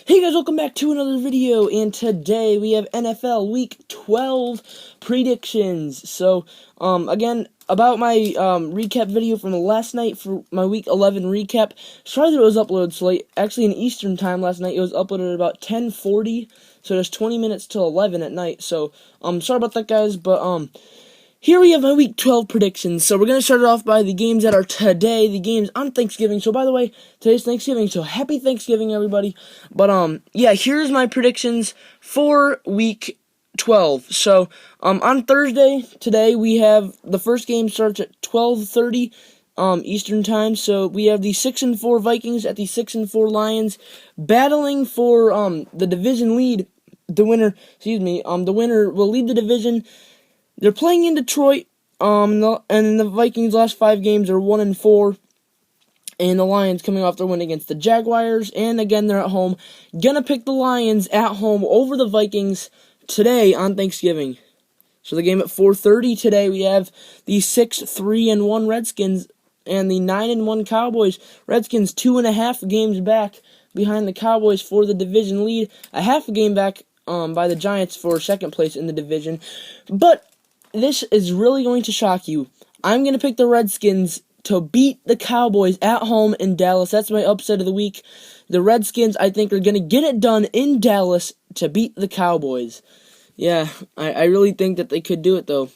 Hey guys, welcome back to another video, and today we have NFL Week 12 predictions. So, again, about my recap video from last night for my Week 11 recap. Sorry that it was uploaded so late. Actually, in Eastern time last night, it was uploaded at about 10:40, so there's 20 minutes till 11 at night. So, sorry about that, guys, but, here we have my Week 12 predictions. So we're going to start it off by the games that are today, the games on Thanksgiving. So by the way, today's Thanksgiving, so happy Thanksgiving, everybody. But, yeah, here's my predictions for Week 12. So, on Thursday, today, we have the first game starts at 12:30, Eastern time. So we have the 6-4 Vikings at the 6-4 Lions battling for, the division lead. The winner will lead the division. They're playing in Detroit, and the Vikings' last 5 games are 1-4, and the Lions coming off their win against the Jaguars, and again, they're at home. Gonna pick the Lions at home over the Vikings today on Thanksgiving. So the game at 4:30 today, we have the 6-3-1 Redskins and the 9-1 Cowboys. Redskins 2.5 games back behind the Cowboys for the division lead, a half a game back by the Giants for second place in the division. But this is really going to shock you. I'm going to pick the Redskins to beat the Cowboys at home in Dallas. That's my upset of the week. The Redskins, I think, are going to get it done in Dallas to beat the Cowboys. Yeah, I really think that they could do it, though.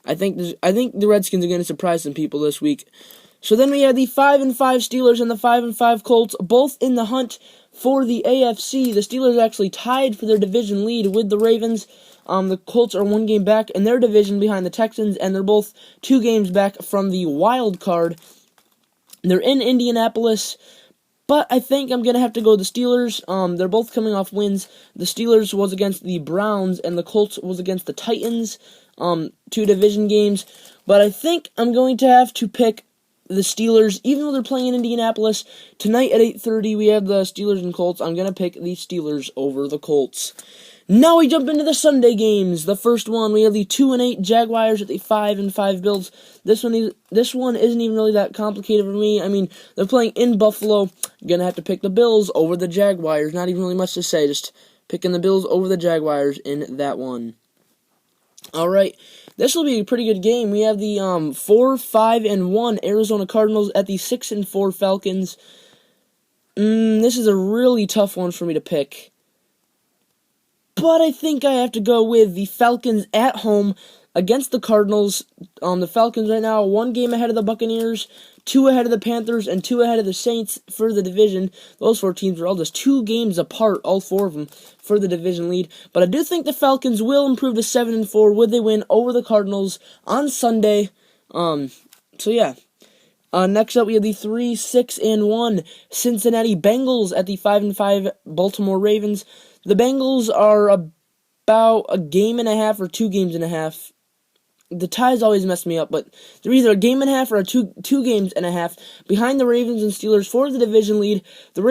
I think the Redskins are going to surprise some people this week. So then we have the 5-5 Steelers and the 5-5 Colts, both in the hunt for the AFC. The Steelers actually tied for their division lead with the Ravens. The Colts are 1 game back in their division behind the Texans, and they're both 2 games back from the wild card. They're in Indianapolis, but I think I'm going to have to go the Steelers. They're both coming off wins. The Steelers was against the Browns, and the Colts was against the Titans, 2 division games. But I think I'm going to have to pick the Steelers, even though they're playing in Indianapolis. Tonight at 8:30, we have the Steelers and Colts. I'm going to pick the Steelers over the Colts. Now we jump into the Sunday games. The first one, we have the 2-8 Jaguars at the 5-5 Bills. This one isn't even really that complicated for me. I mean, they're playing in Buffalo. Gonna have to pick the Bills over the Jaguars. Not even really much to say. Just picking the Bills over the Jaguars in that one. All right, this will be a pretty good game. We have the 4-5-1 Arizona Cardinals at the 6-4 Falcons. This is a really tough one for me to pick. But I think I have to go with the Falcons at home against the Cardinals. The Falcons right now 1 game ahead of the Buccaneers, 2 ahead of the Panthers, and 2 ahead of the Saints for the division. Those 4 teams are all just 2 games apart, all 4 of them, for the division lead. But I do think the Falcons will improve to 7-4 with a win over the Cardinals on Sunday. So yeah. Next up, we have the 3-6-1 Cincinnati Bengals at the 5-5 Baltimore Ravens. The Bengals are about a game and a half or 2 games and a half. The ties always mess me up, but they're either a game and a half or two games and a half behind the Ravens and Steelers for the division lead. The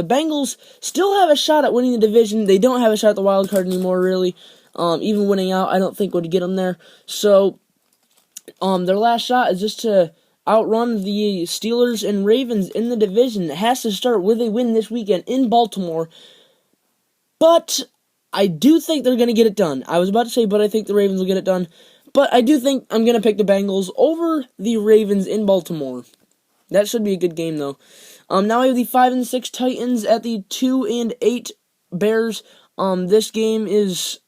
Bengals still have a shot at winning the division. They don't have a shot at the wild card anymore, really. Even winning out, I don't think would get them there. So, their last shot is just to outrun the Steelers and Ravens in the division. It has to start with a win this weekend in Baltimore. But I do think they're going to get it done. I was about to say, but I think the Ravens will get it done. But I do think I'm going to pick the Bengals over the Ravens in Baltimore. That should be a good game, though. Now I have the 5-6 Titans at the 2-8 Bears. This game is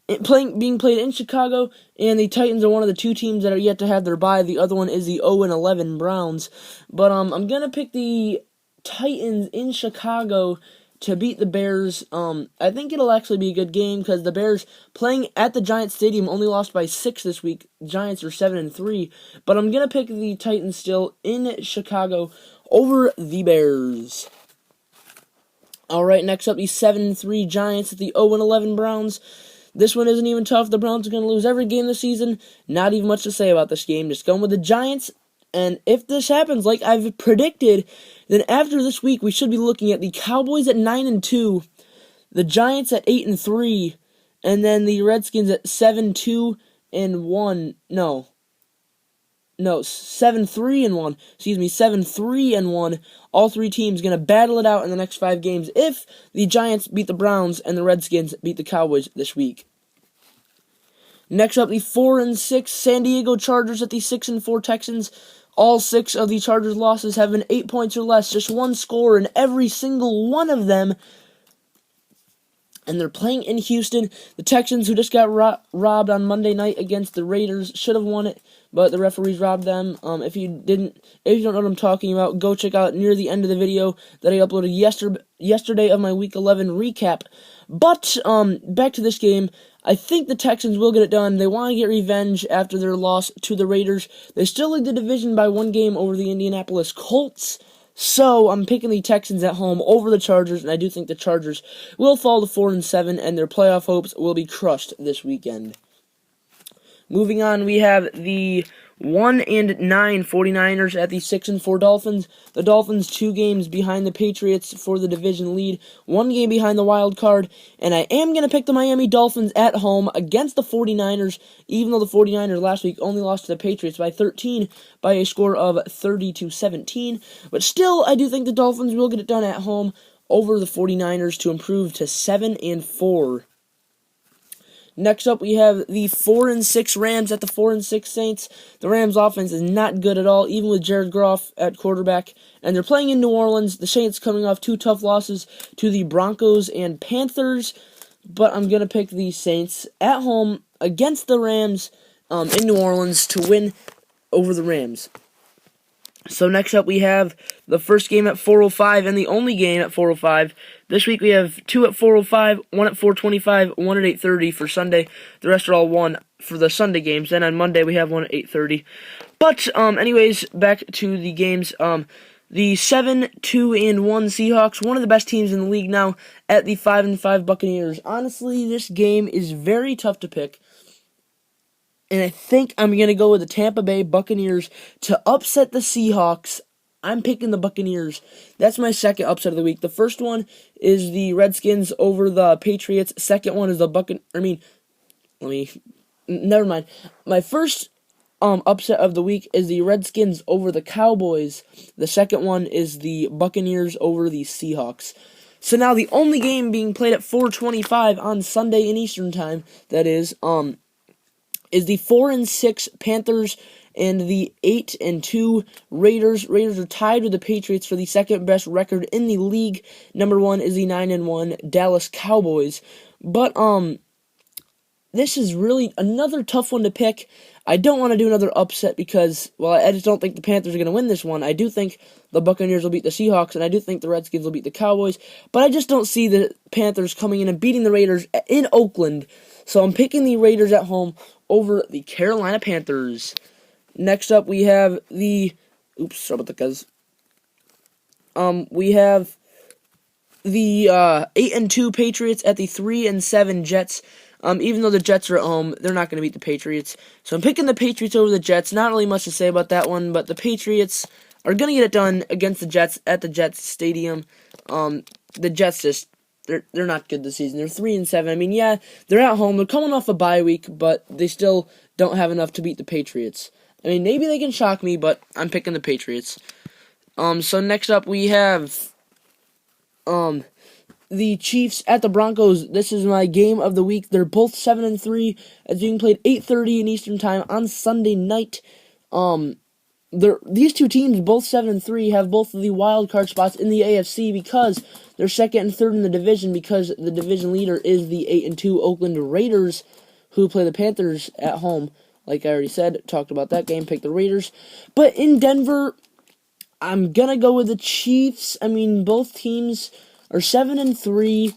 being played in Chicago, and the Titans are one of the 2 teams that are yet to have their bye. The other one is the 0-11 Browns. But I'm gonna pick the Titans in Chicago to beat the Bears. I think it'll actually be a good game because the Bears playing at the Giants Stadium only lost by 6 this week. Giants are 7-3, but I'm gonna pick the Titans still in Chicago over the Bears. All right, next up, the 7-3 Giants at the 0-11 Browns. This one isn't even tough. The Browns are going to lose every game this season. Not even much to say about this game. Just going with the Giants. And if this happens, like I've predicted, then after this week, we should be looking at the Cowboys at 9-2, the Giants at 8-3, and then the Redskins at 7-2-1. No. no, 7-3-1. Excuse me, 7-3-1. All three teams going to battle it out in the next 5 games if the Giants beat the Browns and the Redskins beat the Cowboys this week. Next up, the 4-6 San Diego Chargers at the 6-4 Texans. All 6 of the Chargers' losses have been 8 points or less, just one score in every single one of them. And they're playing in Houston. The Texans, who just got robbed on Monday night against the Raiders, should have won it, but the referees robbed them. If you don't know what I'm talking about, go check out near the end of the video that I uploaded yesterday of my Week 11 recap. But back to this game, I think the Texans will get it done. They want to get revenge after their loss to the Raiders. They still lead the division by 1 game over the Indianapolis Colts. So, I'm picking the Texans at home over the Chargers, and I do think the Chargers will fall to 4-7, and their playoff hopes will be crushed this weekend. Moving on, we have the 1-9 49ers at the 6-4 Dolphins. The Dolphins 2 games behind the Patriots for the division lead, 1 game behind the wild card, and I am going to pick the Miami Dolphins at home against the 49ers, even though the 49ers last week only lost to the Patriots by 13 by a score of 30-17. But still, I do think the Dolphins will get it done at home over the 49ers to improve to 7-4. Next up, we have the 4-6 Rams at the 4-6 Saints. The Rams' offense is not good at all, even with Jared Goff at quarterback. And they're playing in New Orleans. The Saints coming off 2 tough losses to the Broncos and Panthers. But I'm going to pick the Saints at home against the Rams in New Orleans to win over the Rams. So next up, we have the first game at 4:05 and the only game at 4:05. This week we have 2 at 4:05, 1 at 4:25, 1 at 8:30 for Sunday. The rest are all 1 for the Sunday games. Then on Monday we have 1 at 8:30. But anyways, back to the games. The 7-2-1 Seahawks, one of the best teams in the league now, at the 5-5 Buccaneers. Honestly, this game is very tough to pick. And I think I'm going to go with the Tampa Bay Buccaneers to upset the Seahawks. I'm picking the Buccaneers. That's my second upset of the week. The first one is the Redskins over the Patriots. Second one is the never mind. My first upset of the week is the Redskins over the Cowboys. The second one is the Buccaneers over the Seahawks. So now the only game being played at 4:25 on Sunday in Eastern Time, that is the 4-6 Panthers and the 8-2 Raiders. Raiders are tied with the Patriots for the second best record in the league. Number 1 is the 9-1 Dallas Cowboys. But this is really another tough one to pick. I don't want to do another upset because, well, I just don't think the Panthers are going to win this one. I do think the Buccaneers will beat the Seahawks, and I do think the Redskins will beat the Cowboys. But I just don't see the Panthers coming in and beating the Raiders in Oakland. So I'm picking the Raiders at home over the Carolina Panthers. Next up, we have the... sorry about that, guys. We have the 8-2 Patriots at the 3-7 Jets. Even though the Jets are at home, they're not going to beat the Patriots. So I'm picking the Patriots over the Jets. Not really much to say about that one, but the Patriots are going to get it done against the Jets at the Jets Stadium. The Jets just... They're not good this season. They're 3-7. I mean, yeah, they're at home. They're coming off a bye week, but they still don't have enough to beat the Patriots. I mean, maybe they can shock me, but I'm picking the Patriots. So next up we have the Chiefs at the Broncos. This is my game of the week. They're both 7-3. It's being played 8:30 in Eastern Time on Sunday night. These two teams, both 7-3, have both of the wild card spots in the AFC because they're second and third in the division, because the division leader is the 8-2 Oakland Raiders, who play the Panthers at home. Like I already said, talked about that game, picked the Raiders. But in Denver, I'm going to go with the Chiefs. I mean, both teams are 7-3.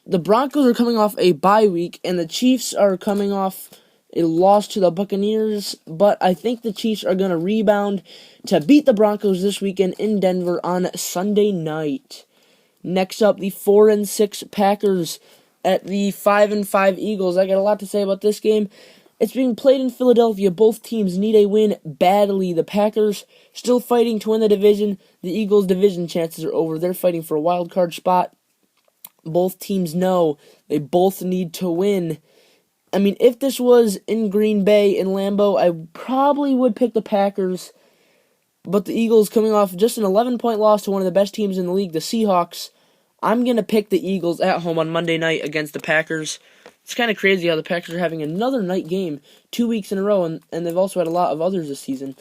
The Broncos are coming off a bye week, and the Chiefs are coming off a loss to the Buccaneers, but I think the Chiefs are going to rebound to beat the Broncos this weekend in Denver on Sunday night. Next up, the 4-6 Packers at the 5-5 Eagles. I got a lot to say about this game. It's being played in Philadelphia. Both teams need a win badly. The Packers still fighting to win the division. The Eagles' division chances are over. They're fighting for a wild card spot. Both teams know they both need to win. I mean, if this was in Green Bay, in Lambeau, I probably would pick the Packers. But the Eagles, coming off just an 11-point loss to one of the best teams in the league, the Seahawks, I'm going to pick the Eagles at home on Monday night against the Packers. It's kind of crazy how the Packers are having another night game 2 weeks in a row, and they've also had a lot of others this season.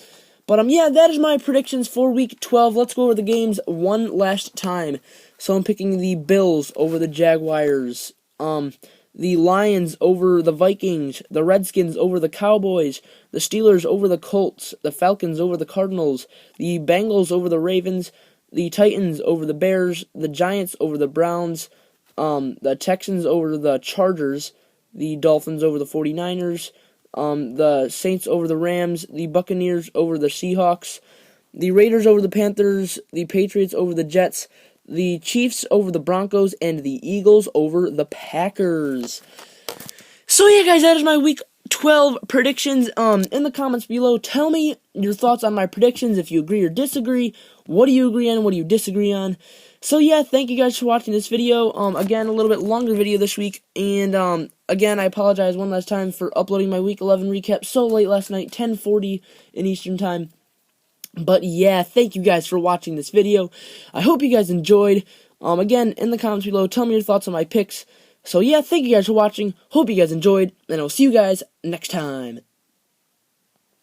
But yeah, that is my predictions for Week 12. Let's go over the games one last time. So I'm picking the Bills over the Jaguars, the Lions over the Vikings, the Redskins over the Cowboys, the Steelers over the Colts, the Falcons over the Cardinals, the Bengals over the Ravens, the Titans over the Bears, the Giants over the Browns, the Texans over the Chargers, the Dolphins over the 49ers, the Saints over the Rams, the Buccaneers over the Seahawks, the Raiders over the Panthers, the Patriots over the Jets, the Chiefs over the Broncos, and the Eagles over the Packers. So yeah, guys, that is my Week 12 predictions. In the comments below, tell me your thoughts on my predictions, if you agree or disagree. What do you agree on? What do you disagree on? So yeah, thank you guys for watching this video. Again, a little bit longer video this week, and again, I apologize one last time for uploading my Week 11 recap so late last night, 10:40 in Eastern Time. But yeah, thank you guys for watching this video. I hope you guys enjoyed. Again, in the comments below, tell me your thoughts on my picks. So yeah, thank you guys for watching. Hope you guys enjoyed, and I'll see you guys next time.